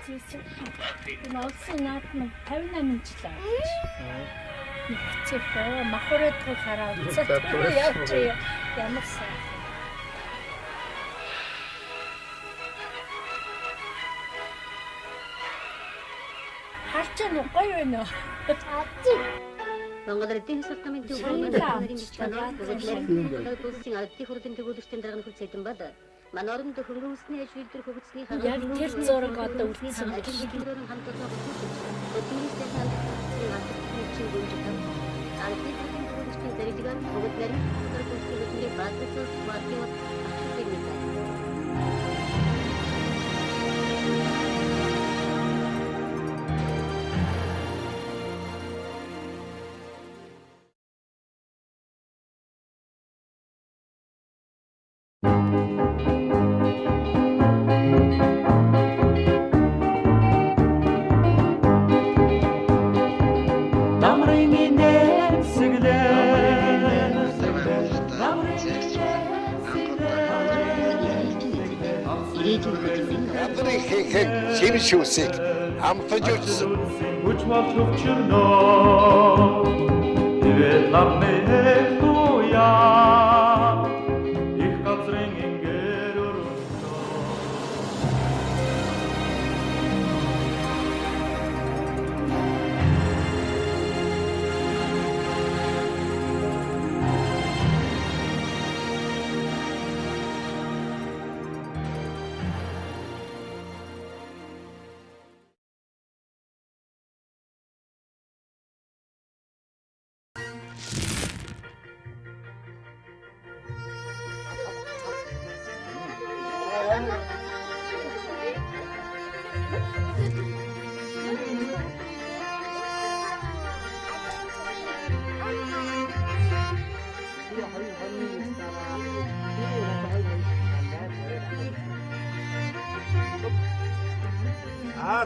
Энэ улсын наадмын 58 жил авч. Цэфэ махурад хараа уцаад явж ямар сайн. Харж нь гоё байна уу? Монгол Эдийн засгийн төвийн нарын бичвэр улсын албаны хурлын төвлөрөлтийн дарга хүлцээдэн бод манай оронд хөнгөн усны шийдвэр хөгжсөний яг тэр зураг одоо үлдсэн хамт олон Шимшүүсийг амтаж үзсэн. Хүч мал төвчөрнөө. Тэгээд ламмээ туяа. Их газрын ингэр өрөөнөө.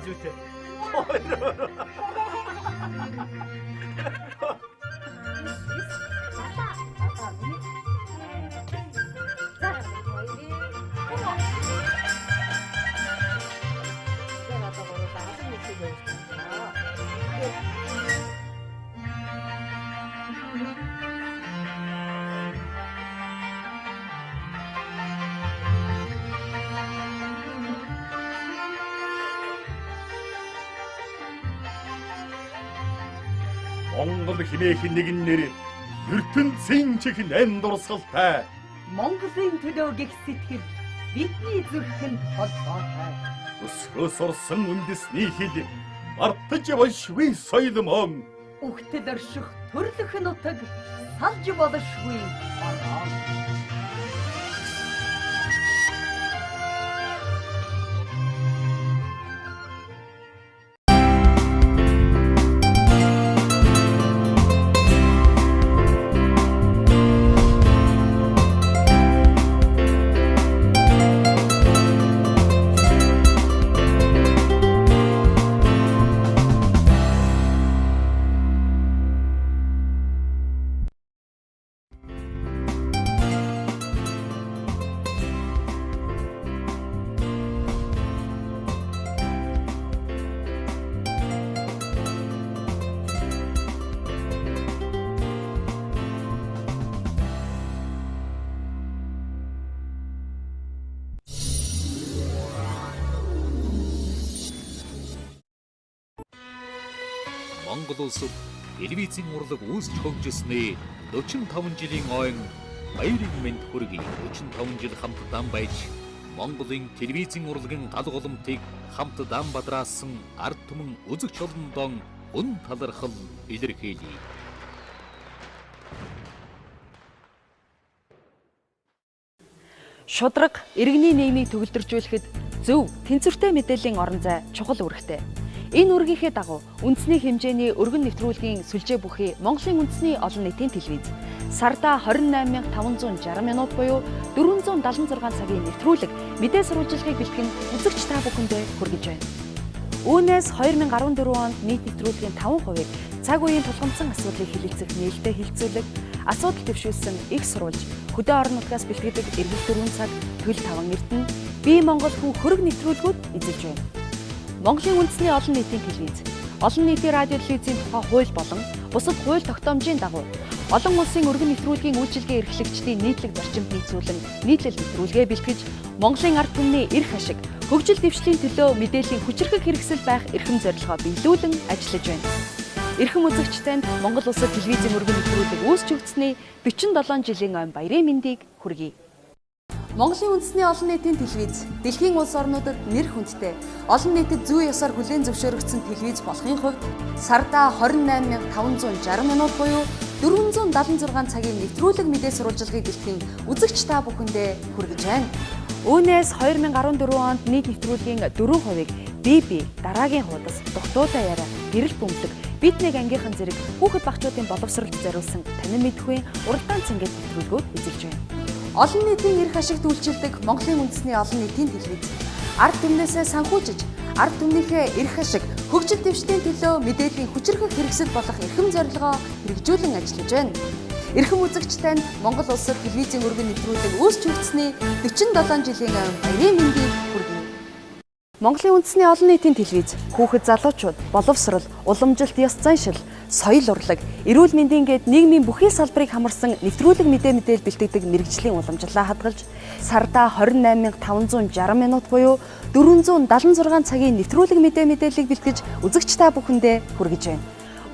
Зүйтэй. Монгол хэмээх нэгэн нэр ертөнцийн чихнэн дурсгалтай. Монголын төлөө гих сэтгэл бидний зүрхэнд холбоотой. Өсгөөс орсон үндэсний хил мартаж явшгүй соёл мөн. Үхтэл орших төрлөх нутаг салж болшгүй. Монгол улсад телевизийн урлаг үүсч хөгжсөний 45 жилийн ойн баярын мэнд хүргэе. 45 жил хамтдаа байж Монголын телевизийн урлагийн гал голомтыг хамтдаа бадраасан ард түмэн үзэгч олондоо гүн талархал илэрхийлье. Шудраг иргэний нийгмийг төгөлдржүүлэхэд зөв тэнцвэртэй мэдээллийн орон зай чухал үүрэгтэй. Энэ үүргийнхээ дагуу үндэсний хэмжээний өргөн нэвтрүүлгийн сүлжээ бүхий Монголын үндэсний олон нийтийн телевиз сарда 28560 минут буюу 476 цагийн нэвтрүүлэг мэдээ сурвалжлагыг бэлтгэн үзэгч та бүхэндээ хүргэж байна. Үүнээс 2014 онд нийт нэвтрүүлгийн 5%-ийг цаг үеийн тулгамдсан асуудлыг хилэлцэх нээлттэй хилцүүлэг, асуудал дэвшүүлсэн их сурвалж, хөдөө орон нутгаас бэлтгэдэг эргэл дөрвөн цаг, төл таван эрдэнэ, бие Монгол хүн хөрөг нэвтрүүлгүүд эзэлж байна. Монголын үндэсний олон нийтийн телевиз, олон нийтийн радио телевизийн тухай хууль болон бусад хууль тогтоомжийн дагуу олон улсын өргөн нэвтрүүлгийн үйлчилгээ эрхлэгчдийн нийтлэг зарчимд нийцүүлэн нийтлэл нэвтрүүлгээ бэлтгэж Монголын ард түмний эрх ашиг, хөгжил дэвшлийн төлөө мэдээллийн хүчирхэг хэрэгсэл байх эрхэм зорилгоо биелүүлэн ажиллаж байна. Эрхэм үзэгчдэд Монгол Улсад телевизийн өргөн нэвтрүүлэг үүсч өгснээ 47 жилийн ойн баярын мэндийг хүргэе. Монголын үндэсний олон нийтийн телевиз дэлхийн улс орнуудад нэр хүндтэй олон нийтэд зүй ёсоор хүлээн зөвшөөрөгдсөн телевиз болохын хувьд сарда 28560 минут буюу 476 цагийн нэвтрүүлэг мэдээ сурвалжилгыг бэлтгэн үзэгч та бүхэндээ хүргэж байна. Үүнээс 2014 онд нийт нэвтрүүлгийн 4%-ийг BB, дараагийн хуудас, дугтуутай яриа, гэрэл бөмбөлөг, бид нэг ангийнхан зэрэг хүүхэд багчуудын боловсролд зориулсан танин мэдхгүй уралдаан цэнгэт нэвтрүүлгүүд үзүүлж байна. Олон нийтийн эрх ашигт үйлчилдэг Монголын үндэсний олон нийтийн телевиз ард түмнээсээ санхүүжиж, ард түмнийхээ эрх ашиг, хөгжил дэвшлийн төлөө мэдээллийн хүчирхэг хэрэгсэл болох эрхэм зорилгоо хэрэгжүүлэн ажиллаж байна. Эрхэм үзэгчдэд Монгол Улсад телевизийн өргөн нэвтрүүлэг үүсч өгснээ 47 жилийн өмнө баярын мэндийг хүргэе. Монголын үндэсний олон нийтийн телевиз хүүхэд залуучууд, боловсрол, уламжилт ёс заншил, соёл урлаг, эрүүл мэндийн гээд нийгмийн бүхий салбарыг хамарсан нэвтрүүлэг мэдээлэл бэлтгэдэг мэрэгжлийн уламжлалаа хадгалж сарда 28560 минут буюу 476 цагийн нэвтрүүлэг мэдээллийг бэлтгэж үзэгч та бүхэндээ хүргэж байна.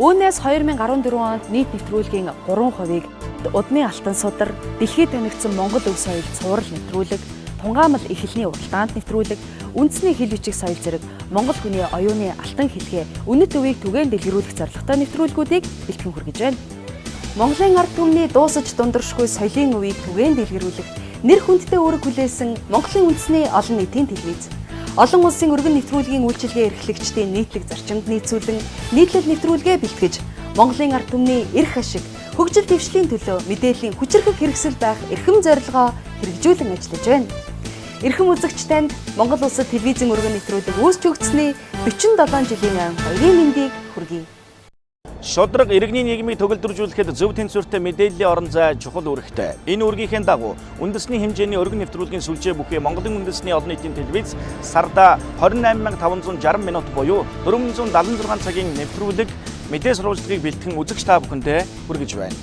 Үүнээс 2014 онд нийт нэвтрүүлгийн 3%-ийг удмын алтан судар, дэлхийд танигдсан Монгол өв соёл цуврал нэвтрүүлэг, тунгаамал эхлэний уралдаанд нэвтрүүлэг, үндэсний хэл бичиг соёл зэрэг Монгол хүний оюуны алтан хэлхээ үнэт өвийг түгээн дэлгэрүүлэх зорилготой нэвтрүүлгүүдийг бэлтгэн хүргэж байна. Монголын ард түмний дуусаж дундаршгүй соёлын өвийг түгээн дэлгэрүүлэх нэр хүндтэй үүрэг хүлээсэн Монголын үндэсний олон нийтийн телевиз олон улсын өргөн нэвтрүүлгийн үйлчилгээ эрхлэгчдийн нийтлэг зарчимд нийцүүлэн нийтлэл нэвтрүүлгээ бэлтгэж Монголын ард түмний эрх ашиг, хөгжил дэвшлийн төлөө мэдээллийн хүчирхэг хэрэгсэл байх эрхэм зорилгоо хэрэгжүүлэн ажиллаж байна. Эрхэм үзэгчдэд Монгол Улсад телевизийн өргөн нэвтрүүлэг үүсч өгснээ 47 жилийн өмнө баярын мэндийг хүргэе. Шудраг иргэний нийгмийг төгөлдржүүлэхэд зөв тэнцвэртэй мэдээллийн орон зай чухал үүрэгтэй. Энэ үүргийнхээ дагуу үндэсний хэмжээний өргөн нэвтрүүлгийн сүлжээ бүхий Монголын үндэсний олон нийтийн телевиз сарда 28560 минут буюу 476 цагийн нэвтрүүлэг мэдээ сурвалжлагыг бэлтгэн үзэгч та бүхэндээ хүргэж байна.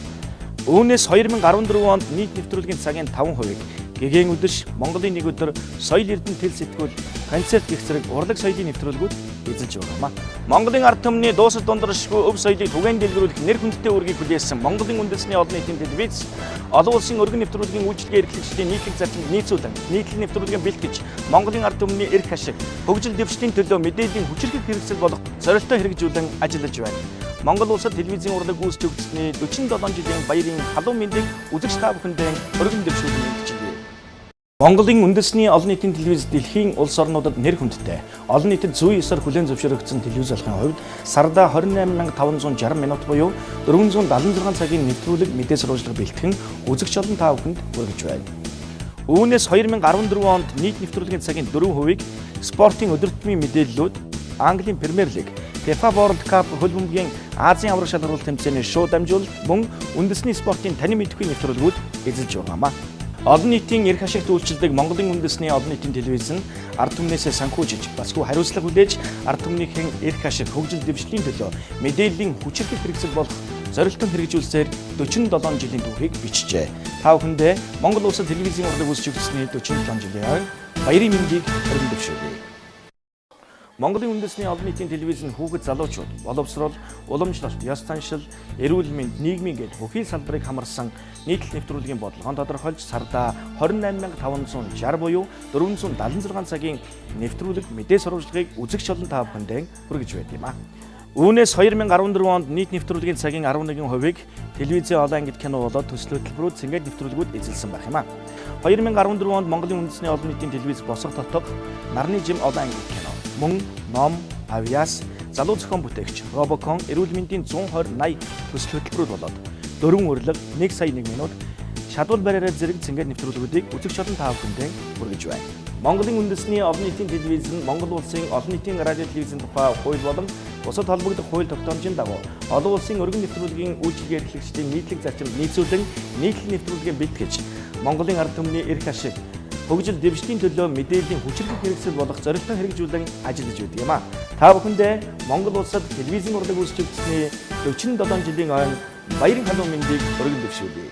Үүнээс 2014 онд нийт нэвтрүүлгийн цагийн 5%-ийг гэгээн өдөш Монголын нэг өдөр соёл эрдэнэ тэл сэтгүүл концерт гэх зэрэг урлаг соёлын нэвтрүүлгүүд эзэлж байгаамаа. Монголын ард түмний дуусал дундаршгүй өв соёлыг түгээн дэлгэрүүлэх нэр хүндтэй үүргийг хүлээсэн Монголын үндэсний олон нийтийн телевиз олон улсын өргөн нэвтрүүлгийн үйлчилгээ эрхлэгчдийн нийтлэг зарчимд нийцүүлэн нийтлэл нэвтрүүлгийн бэлтгэж Монголын ард түмний эрх ашиг, хөгжил дэвшлийн төлөө мэдээллийн хүчирхэг хэрэгсэл болох зорилттой хэрэгжүүлэн ажиллаж байна. Монгол Улсад телевизийн урлаг үүсч өгснээ 47 жилийн баярын халуун мэндийг үзэгч та бүхэндээ өргөн дэвшүүлэн мэдчилгээ. Монголын үндэсний олон нийтийн телевиз дэлхийн улс орнуудад нэр хүндтэй. Олон нийтэд зүй ёсоор хүлээн зөвшөөрөгдсөн телевиз болохын хувьд сарда 28560 минут буюу 476 цагийн нэвтрүүлэг мэдээ сурвалжлага бэлтгэн үзэгч олон та бүхэнд хүргэж байна. Үүнээс 2014 онд нийт нэвтрүүлгийн цагийн 4%-ийг спортын өдөр тутмын мэдээллүүд, Английн Премьер Лиг, FIFA World Cup хөл бөмбөгийн Азийн аврах шалралт тэмцээний шоу дамжуулалт мөн үндэсний спортын танин мэдхгүй нэвтрүүлгүүд эзэлж байгаамаа. Олон нийтийн эрх ашигт үйлчилдэг Монголын үндэсний олон нийтийн телевиз нь ард түмнээсээ санхүүжиж, басгүй хариуцлага хүлээж ард түмнийхэн эрх ашиг, хөгжил дэвшлийн төлөө мэдээллийн хүчирхэг хэрэгсэл болох зорилтон хэрэгжүүлсээр 47 жилийн түүхийг бичжээ. Та бүхэндээ Монгол Улсад телевизийн урлаг үүсч өгснээ 47 жилийн ойн баярын мэндийг өргөн дэвшүүлье. Монголын үндэсний олон нийтийн телевиз нь хүүхэд залуучууд, боловсрол, уламжлалт, ёс заншил, эрүүл мэнд, нийгмийн гээд бүхий салбарыг хамарсан нийтлэл нэвтрүүлгийн бодлогоо тодорхойлж сарда 28560 буюу 476 цагийн нэвтрүүлэг мэдээ сурвалжлагыг үзэгч олон та бүхэндээ хүргэж байд юм а. Үүнээс 2014 онд нийт нэвтрүүлгийн цагийн 11%-ийг телевизийн олон ангид кино болоод төсөл хөтөлбөрүүд цэнгээд нэвтрүүлгүүд эзэлсэн байх юм а. 2014 онд Монголын үндэсний олон нийтийн телевиз босго тотог, нарны жим олон ангид кино, мөн ном, авиас, залуу зохион бүтээгч, робокон, эрүүл мэндийн 120-80 төсөл хөтөлбөрүүд болоод 4 урлаг, 1 сая 1 минут, шадуул бариараа зэрэг цэнгээд нэвтрүүлгүүдийг үзэгч олон та бүхэндээ хүргэж байна. Монголын үндэсний олон нийтийн телевиз нь Монгол улсын олон нийтийн радио телевизийн тухай хууль болон бусад холбогдох хууль тогтоомжийн дагуу олон улсын өргөн нэвтрүүлгийн үйлчилгээ эрхлэгчдийн нийтлэг зарчимд нийцүүлэн нийтлэл нэвтрүүлгээ бэлтгэж Монголын ард түмний эрх ашиг, хөгжил дэвшлийн төлөө мэдээллийн хүчирхэг хэрэгсэл болох зорилттой хэрэгжүүлэн ажиллаж байдаг юм а. Та бүхэндээ Монгол улсад телевизийн урлаг үүсгэжсэний 47 жилийн ойн баярын халуун мэндийг өргөн дэвшүүлье.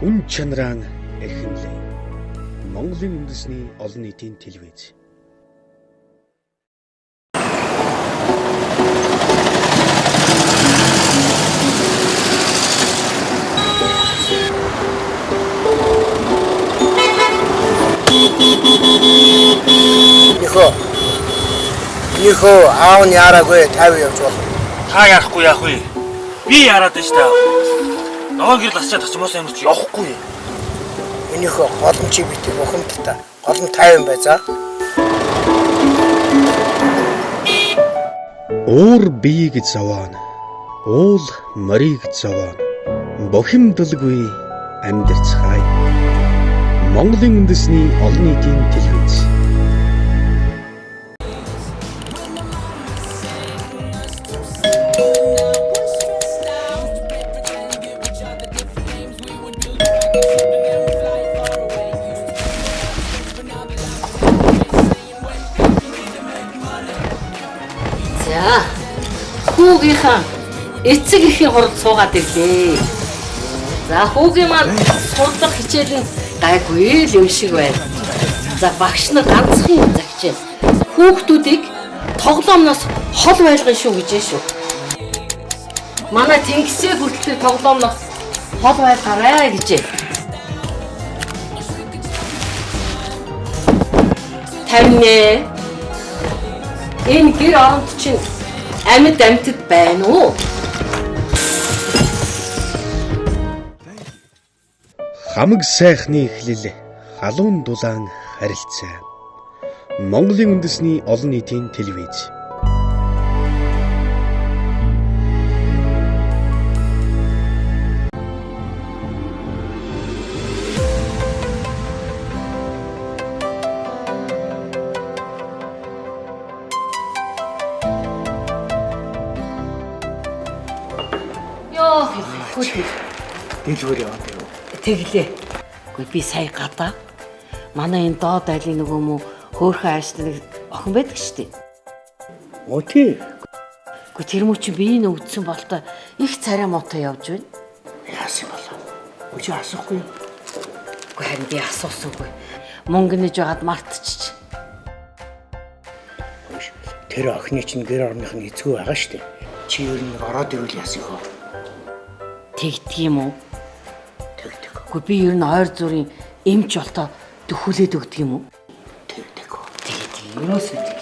Үн чанараа эрхэмлэн Монголын үндэсний олон нийтийн телевиз. Нихо аав нь яраагүй 50 явж бол. Та ярахгүй яах вэ? Би яраад байна шүү дээ. Нөгөө гэрэл асчаад очмоос юм чи явахгүй. Энийхөө голом чи битээ бухимдтай. Голом 50 бай за. Уур биеийг зовоон. Уул морийг зовоон. Бухимдалгүй амьдарцгаая. Монголын үндэсний олон нийтийн телевиз. За. Хүүгийнхаа эцэг ихийн хурд суугаад ирлээ. За хүүгийн маань судлах хичээл нь гайгүй л юм шиг байна. За багш нар ганцхан юм загчээ. Хүүхдүүдийг тоглоомноос хол байлгана шүү гэж шүү. Манай тэнгисээ хүртэл тоглоомноос хол байлгаарай гэж. Таньнэ. Энэ гэр оронд чинь амьд амьтад байна уу? Хамаг сайхны эхлэл халуун дулаан харилцаа. Монголын үндэсний олон нийтийн телевиз. Йоо, хөөе. Дэлгүүр яваад юу? Тэглээ. Гэхдээ би сая гадаа манай энэ доод айлын нөгөө мө хөөхөн ааштай охин байдаг штеп. Оо тий. Гэхдээ тэр мөч би энэ өвдсөн болтой их царай муутай явж байна. Яасан болов? Үгүй асуухгүй. Гэхдээ харин би асуусангүй. Мөнгө нэж байгаад мартчих. Тэр охины чинь гэр орных нь эцгүй байгаа штеп. Чи ер нь ороод ирвэл яасан хөө? Тэгдэг юм уу? Тэгдэг. Гэхдээ би ер нь ойр зүрийн эмч болтоо дөхүүлээд өгдөг юм уу? Тэгдэг. Тэгээд юусоо тэг.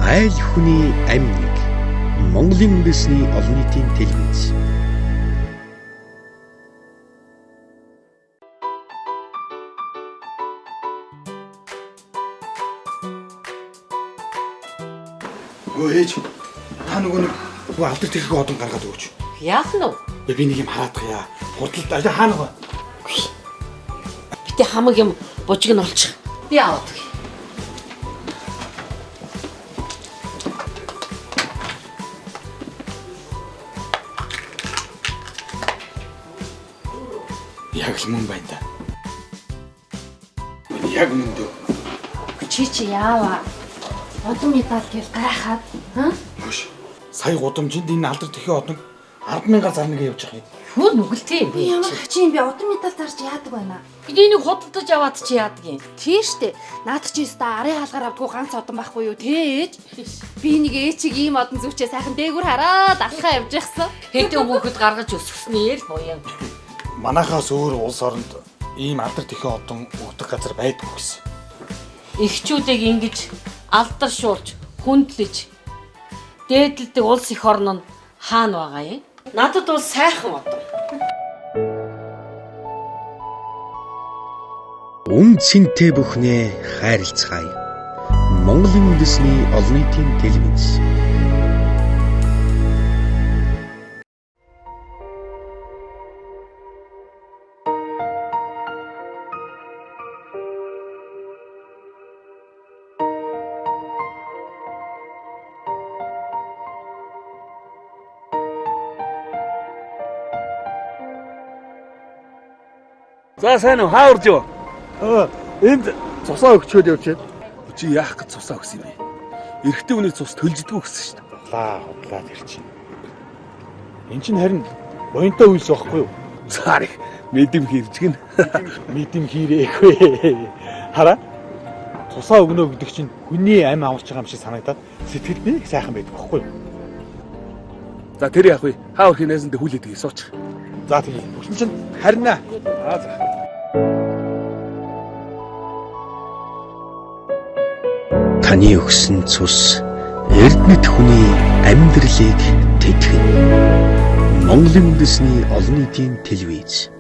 Айл хүний амь нэг. Монголын үндэсний олон нийтийн телевиз. Өөж та нөгөө алдар тэрхүү одон гаргаад өгөөч. Яах нь вэ? Би нэг юм хараадгая. Хурдалд ажаа хаана вэ? Битээ хамаг юм бужиг нь олчих. Би аваад. Яг л мөн байна да. Яг мөн дөө. Чи яаваа? Одон медаль гэж гарахаад Хөш. Сая гудамжинд энэ алдар тэрхүү одон 10,000 зарна гэж явж байгаа юм. Хөө нүгэлтэй юм бэ? ямар чи би одон медаль зарж яадаг байна. Энийг худалдаж аваад чи яадаг юм? Тийм штэ. Наад чи өста арын хаалгаар авдгүй ганц одон байхгүй юу те ээж? Би нэг ээчиг ийм одон зүвчээ сайхан дээгүр хараад алхаа явж яхсан. Хэдэн хүүхэд гаргаж өсгснээ л буян. Манайхаас өөр улс оронд ийм алдар тэрхүү одон өгдөг газар байдгүй гэсэн. Эхчүүдийг ингэж алдаршуулж, хүндлэж дээдэлдэг улс их орн нь хаана байгаа юм? Надад бол сайхан одоо. Үн цэнтэй бүхнээ хайрлцгаая. Монголын үндэсний олон нийтийн телевиз. За сайн уу, хаа урж юу? Энд цусаа өгчөөд явж байна. Чи яах гэж цусаа өгсөн юм бэ? Эрэгтэй хүний цус төлждгүү гэсэн шүү дээ. Худлаа тэр чинь. Энд чинь харин буянтай үйлс байхгүй юу? Цаар их мэдэм хэржгэн. Мэдэм хийрээгүй. Хараа. Цусаа өгнө гэдэг чинь хүний амь амарч байгаа юм шиг санагдаад сэтгэлд нэг сайхан байдаг байхгүй юу? За тэр яах вэ? Хаа өрхийн найзантай хүлээдэг сууч. За тийм. Бүгд чинь харина. За. Таны өгсөн цус эрдэнэт хүний амьдралыг тэтгэн. Монголын үндэсний олон нийтийн телевиз.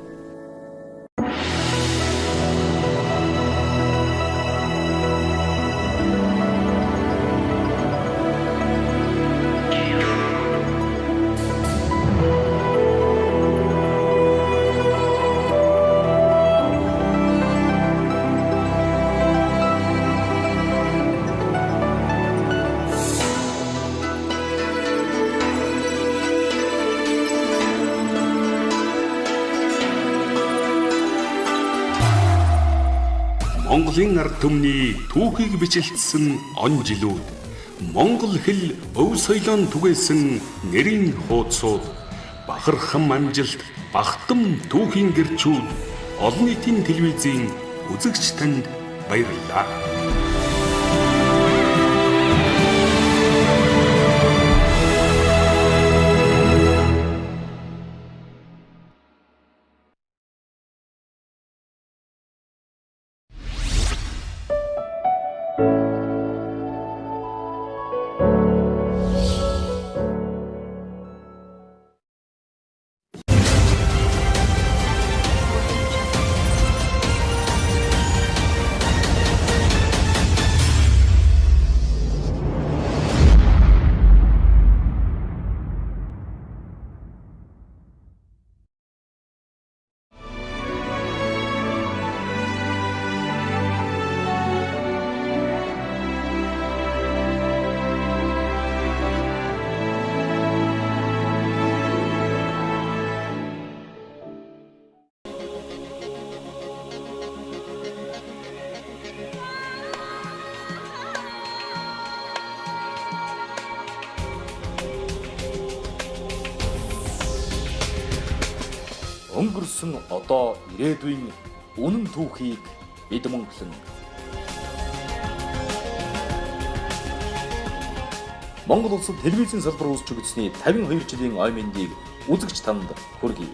Монголын ард түмний түүхийг бичлэлсэн он жилүүд Монгол хэл өв соёлын түгээсэн нэрийн хуудсууд бахархам амжилт бахтам түүхийн гэрчүүд олон нийтийн телевизийн үзэгч танд баярлалаа. Өнгөрсөн одоо ирээдүйн үнэн түүхийг бид монголон Монгол улсад телевизийн салбар үүсч өгсөний 52 жилийн ой мэндийг үзэгч танд хүргэе.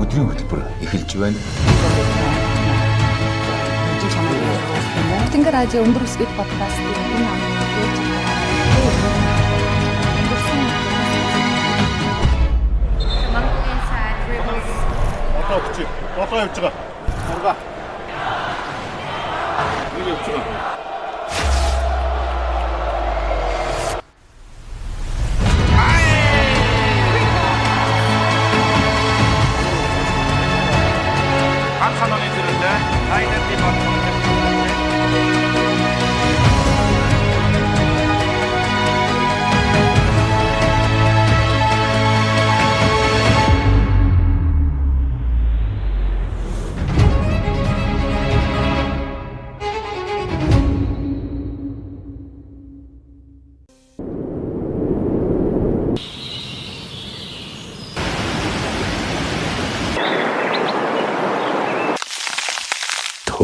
өдрийн хөтөлбөр эхэлж байна. Монгол радио өндөр үсгэд подкаст энэ Одоо явж байгаа. Арга. Нэг явж байгаа. 한산원이 들은데 아이덴티 버튼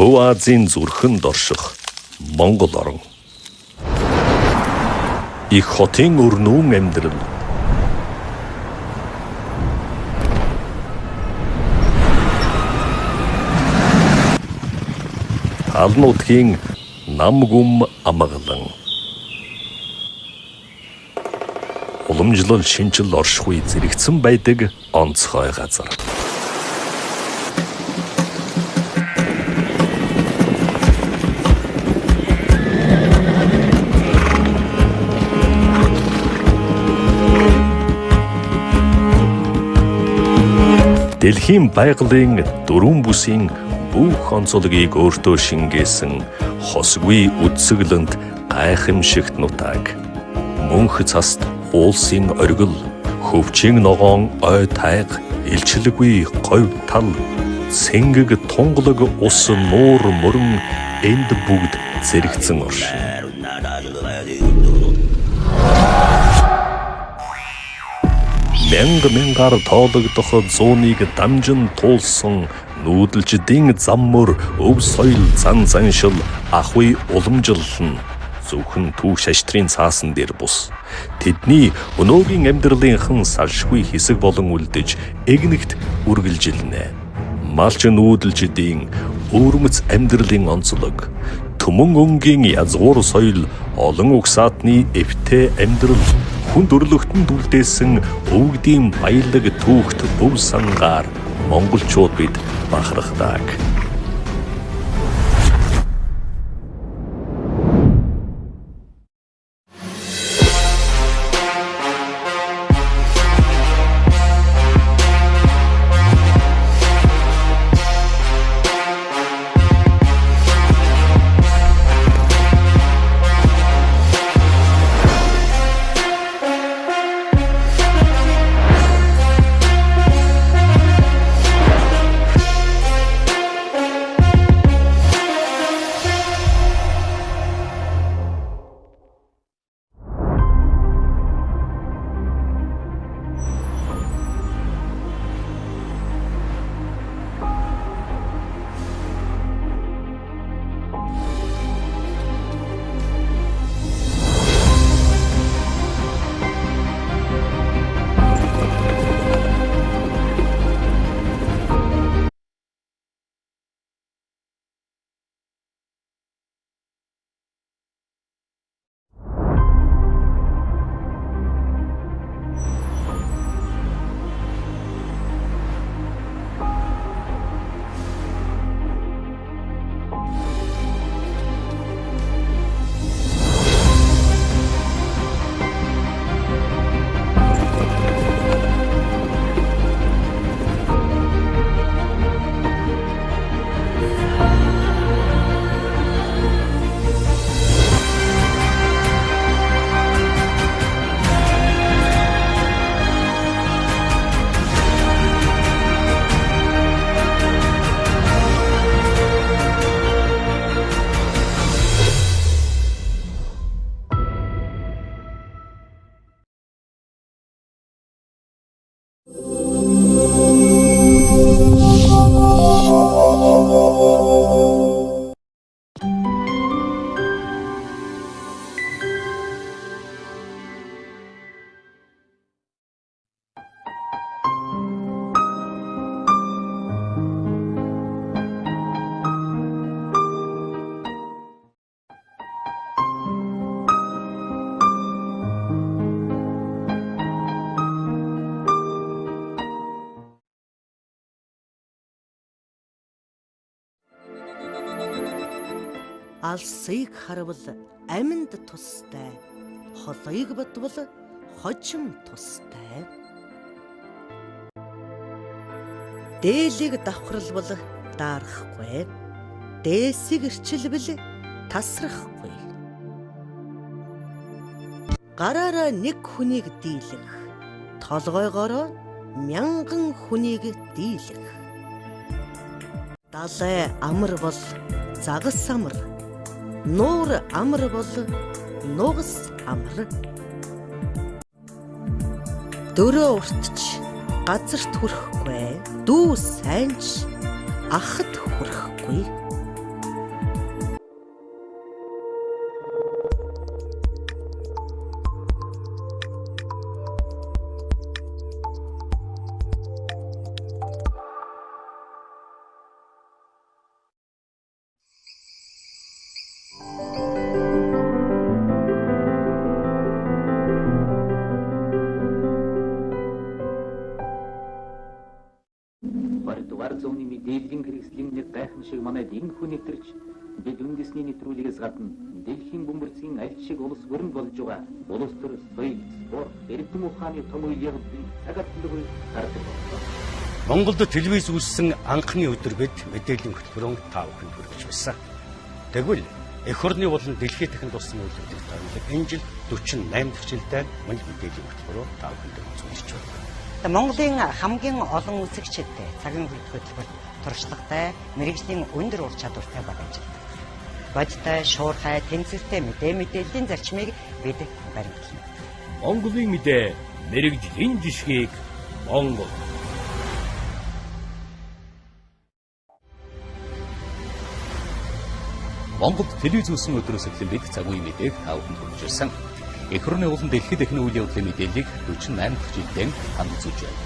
Төв Азийн зүрхэнд орших Монгол орн. Их хотын өрнүүн амьдрал. Алнуудгийн нам гүм амгалан. Уламжлал шинжил оршихуй зэрэгцэн байдаг онцгой газар. Дэлхийн байгалийн дөрвөн бүсийн бүх онцлогийг өөртөө шингээсэн хосгүй үдсгэлэнт гайхамшигт нутаг. Мөнх цаст уулсын оргил, хөвчийн ногоон ой тайг, илчлэггүй говь тал, цэнгэг тунгалаг ус нуур мөрөн энд бүгд зэрэгцэн оршин. Мянгаар тоологдох зууныг дамжин туулсан нүүдэлждийн заммөр өв соёл зан заншил ахуй уламжлал нь зөвхөн түүх шаштрын цаасан дээр бус. Тэдний өнөөгийн амьдралынхан салшгүй хэсэг болон үлдэж эгнэгт үргэлжилнэ. Малч нүүдэлждийн өөрмөц амьдралын онцлог, төмөн өнгийн язгуур соёл, олон угсаатны эвтэй амьдрал, хүн төрлөختөнд үлдээсэн өвгдийн баялаг түүхт өв сангаар монголчууд бид бахархдаг. алсыг харвал аминд тустай, холыг бодвол хожим тустай. Дээлийг давхралбал даарахгүй, дээсийг ирчилбэл тасрахгүй. Гараараа нэг хүнийг дийлэх, толгойгоороо мянган хүнийг дийлэх. Далай амар бол загас амар, нуур амар бол нугас амар. Дөрөө уртч газарт хүрэхгүй, дүү сайнч ахад хүрэхгүй. Барь зууны мэдээллийн хэрэгслийн нэг гайхам шиг манай энэ хүн нэвтэрч бид үндэсний нэвтрүүлгээс гадна дэлхийн бөмбөрцгийн аль шиг улс бүрэн болж байгаа улс төр соёл, спорт, эрдэм ухааны том үйл явдлыг цагаатлагыг гаргаж байна. Монголд телевиз үүссэн анхны өдөр бид мэдээллийн хөтөлбөрөөр та бүхэнд хүргэж байсан. Тэгвэл эх орны болон дэлхийн дахин туссан үйлдвэрлэлд томилог энэ жил 48 дахь жилдээ мөн мэдээллийн хөтөлбөрөөр та бүхэнд үзүүлж байна. Монголын хамгийн олон үзэгчид цагийн хөтөлбөрт туршлагатай, мэрэгжлийн өндөр ур чадвартай багажтай. Бодтой, шуурхай, тэнцвэртэй мэдээллийн зарчмыг бид баримтлана. Монголын мэдээ, мэрэгжлийн жишгийг Монгол. Монголд телевиз үүссэн өдрөөс эхлэн бид цаг үеийн мэдээг та бүхэнд хүргэж ирсэн. Эх орны болон дэлхийд дахин үйл явдлын мэдээллийг 48 дахь жилдээ танд үзүүлж байна.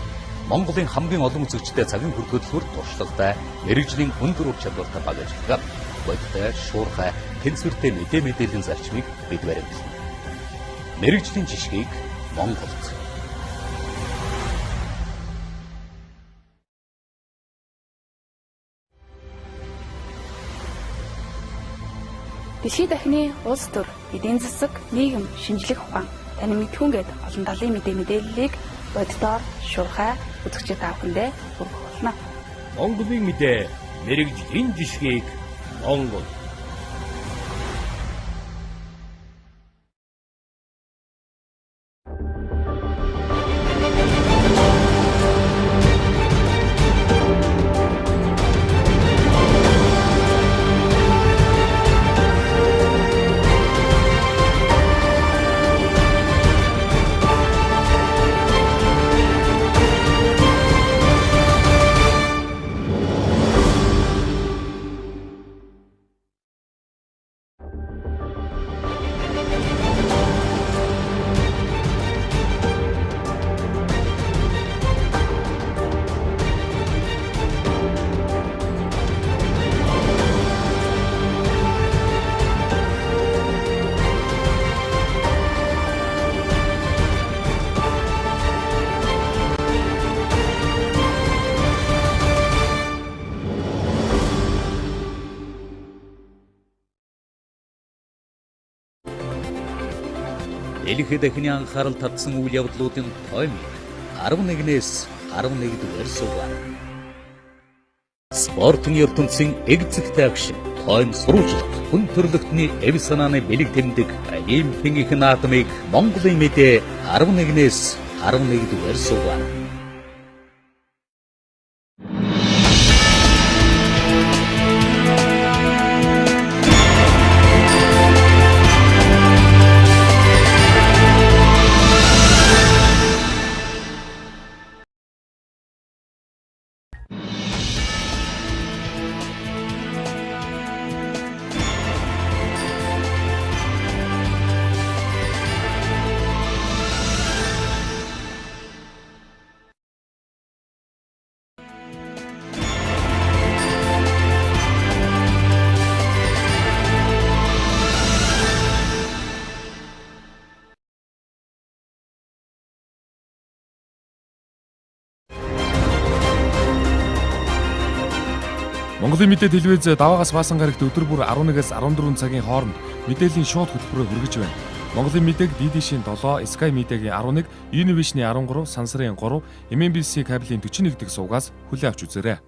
Монголын хамгийн олон үзэгчтэй цагийн хөтөлбөрт туршлагатай, мэрэгжлийн өндөр ур чадвартай багажтай, бодтой, шуурхай, тэнцвэртэй мэдээллийн зарчмыг бид баримтлана. Мэрэгжлийн жишгийг Монголд. Дэлхийн дахины улс төр, эдийн засаг, нийгэм, шинжлэх ухаан, таны мэдхүүнгээд олон талын мэдээллийг боддоор, шуурхай, үзэгчид та бүхэндээ хүргэх болно. Монголын мэдээ, мэрэгжлийн жишгийг Монгол. Дэлхийд дахины анхаарал татсан үйл явдлуудын тоймыг 11-ээс 11-р сувгаар. Спортын ертөнцийн эгцэгтэй агшин, тойм сурвалжлах, хүн төрөлхтний эв санааны бэлэг тэмдэг Олимпийн их наадмыг Монголын мэдээ 11-ээс 11-р сувгаар. Монголын мэдээ телевиз даваагаас баасан гарагт өдөр бүр 11-ээс 14 цагийн хооронд мэдээллийн шууд хөтөлбөрөөр хүргэж байна. Монголын мэдээг DD-шийн 7, Sky Media-гийн 11, Univision-ийн 13, Сансарын 3, MNBC кабелийн 41 дэх сувгаас хүлээн авч үзээрэй.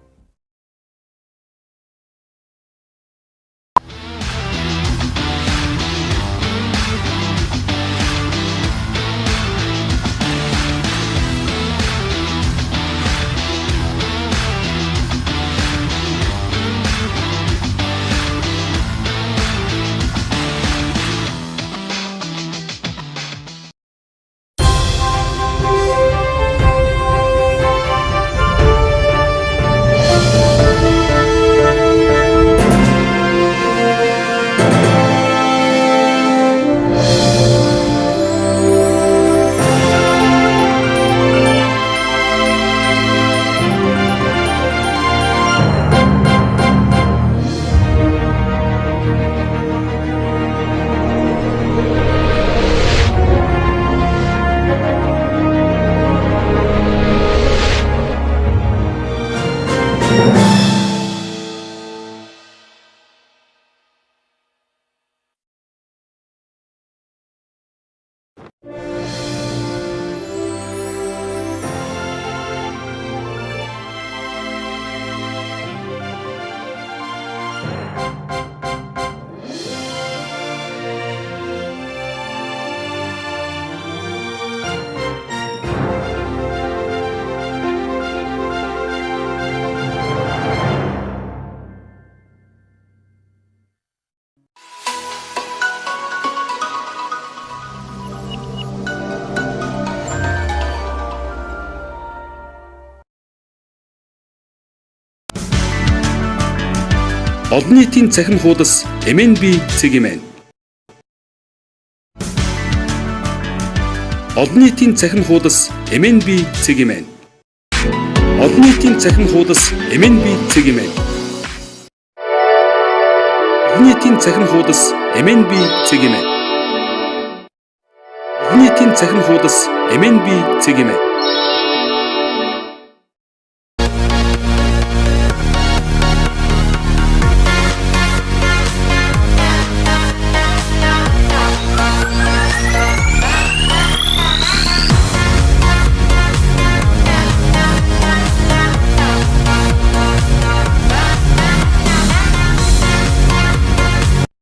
Олон нийтийн цахим хуудас MNB цэгмэн. Олон нийтийн цахим хуудас MNB цэгмэн. Олон нийтийн цахим хуудас MNB цэгмэн. Олон нийтийн цахим хуудас MNB цэгмэн. Олон нийтийн цахим хуудас MNB цэгмэн.